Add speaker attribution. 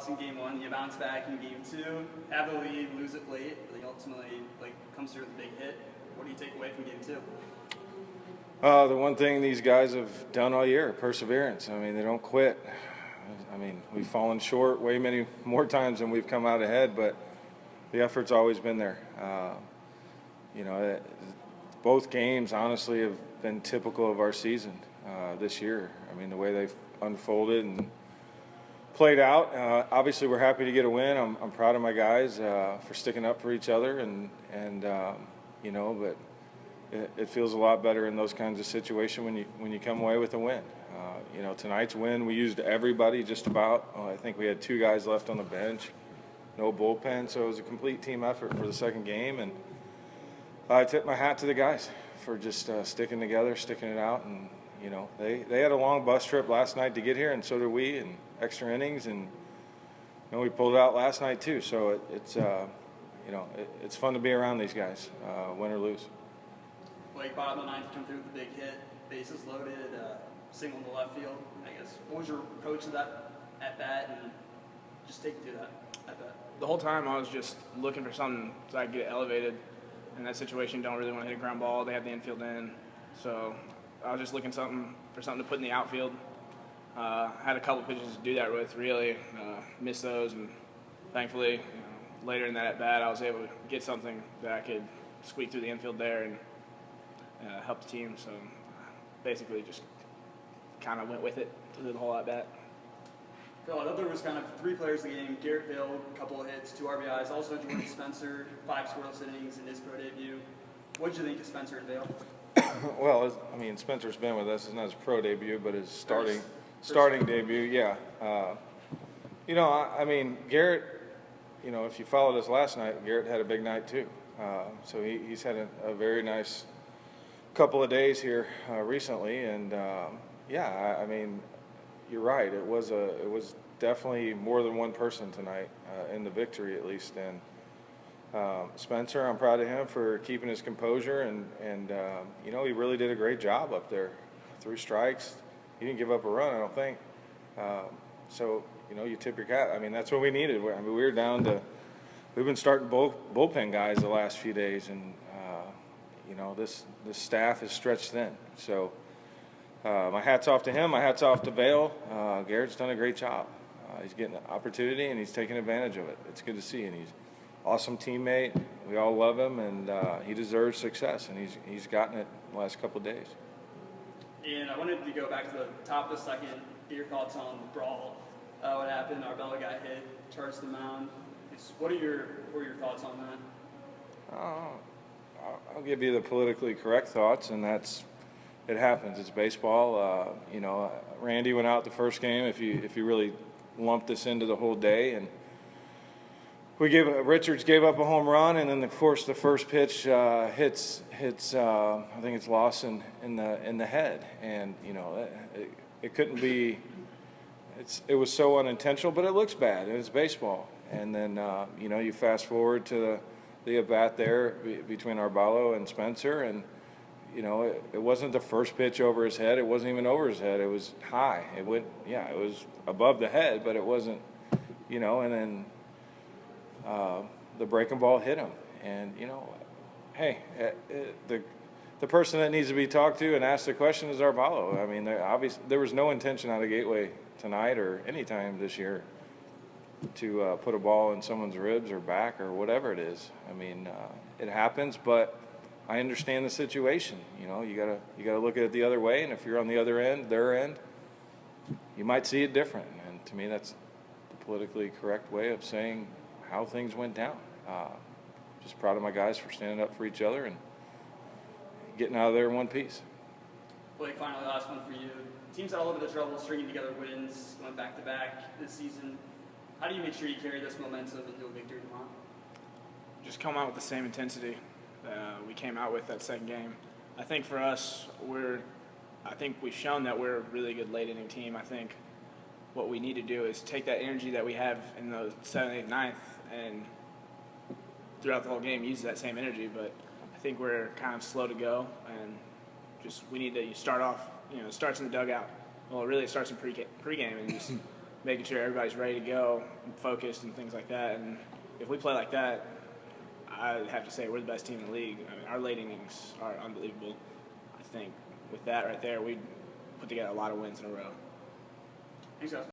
Speaker 1: loss in game one, you bounce back in game two, have the lead, lose it late, ultimately comes through with a big hit. What do you take away from game two?
Speaker 2: The one thing these guys have done all year, perseverance. I mean, they don't quit. I mean, we've fallen short way many more times than we've come out ahead, but the effort's always been there. Both games, honestly, have been typical of our season this year. I mean, the way they've unfolded and played out. Obviously, we're happy to get a win. I'm proud of my guys for sticking up for each other, but it feels a lot better in those kinds of situations when you come away with a win. Tonight's win, we used everybody just about. I think we had 2 guys left on the bench, no bullpen, so it was a complete team effort for the second game. And I tip my hat to the guys for just sticking together, sticking it out. And, they had a long bus trip last night to get here, and so did we, and extra innings. And, we pulled it out last night too. So it's fun to be around these guys, win or lose.
Speaker 1: Blake, bottom of the ninth, come through with a big hit, bases loaded, single in the left field. I guess, what was your approach to that at bat, and just take it through that at bat?
Speaker 3: The whole time I was just looking for something so I could get elevated. In that situation, you don't really want to hit a ground ball. They have the infield in, so I was just looking for something to put in the outfield. Had a couple pitches to do that with. Really missed those, and thankfully, later in that at bat, I was able to get something that I could squeak through the infield there and help the team. So basically, just kind of went with it through the whole at bat.
Speaker 1: Phil, I thought there was kind of 3 players in the game. Garrett Bill, a couple of hits, 2 RBIs. Also, Jordan Spencer, 5 scoreless innings in his pro debut. What did you think of Spencer and Bill?
Speaker 2: Well, Spencer's been with us. It's not his pro debut, but his starting debut. Yeah. Garrett. If you followed us last night, Garrett had a big night too. So he's had a very nice couple of days here recently, and you're right. It was definitely more than one person tonight in the victory, at least. And Spencer, I'm proud of him for keeping his composure, and he really did a great job up there. 3 strikes, he didn't give up a run, I don't think. You tip your cap. That's what we needed. We were down to. We've been starting bullpen guys the last few days, and this staff is stretched thin. So. My hat's off to him. My hat's off to Vail. Garrett's done a great job. He's getting an opportunity, and he's taking advantage of it. It's good to see, and he's an awesome teammate. We all love him, and he deserves success, and he's gotten it the last couple of days.
Speaker 1: And I wanted to go back to the top of the second, get your thoughts on the brawl. What happened? Arbella got hit, charged the mound. What are your thoughts on that?
Speaker 2: I'll give you the politically correct thoughts, and that's – it happens. It's baseball. Randy went out the first game. If you really lump this into the whole day, and Richards gave up a home run, and then of course the first pitch hits. I think it's Lawson in the head, and it couldn't be. It was so unintentional, but it looks bad, and it's baseball. And then you fast forward to the at bat there between Arbalo and Spencer, and. It wasn't the first pitch over his head. It wasn't even over his head. It was high. It was above the head, but it wasn't, and then the breaking ball hit him. And, hey, the person that needs to be talked to and asked the question is Arbalo. There was no intention out of Gateway tonight or any time this year to put a ball in someone's ribs or back or whatever it is. It happens, but I understand the situation. You gotta look at it the other way, and if you're on the other end, their end, you might see it different. And to me, that's the politically correct way of saying how things went down. Just proud of my guys for standing up for each other and getting out of there in one piece.
Speaker 1: Blake, finally, last one for you. Teams had a little bit of trouble stringing together wins, going back-to-back this season. How do you make sure you carry this momentum into a victory tomorrow?
Speaker 3: Just come out with the same intensity we came out with that second game. I think for us, I think we've shown that we're a really good late inning team. I think what we need to do is take that energy that we have in the 7th, 8th, 9th, and throughout the whole game use that same energy. But I think we're kind of slow to go, and we need to start off. It starts in the dugout. Well, really, it starts in pregame, and just making sure everybody's ready to go and focused and things like that. And if we play like that, I'd have to say we're the best team in the league. I mean, our late innings are unbelievable. I think with that right there, we'd put together a lot of wins in a row.
Speaker 1: Thanks, guys.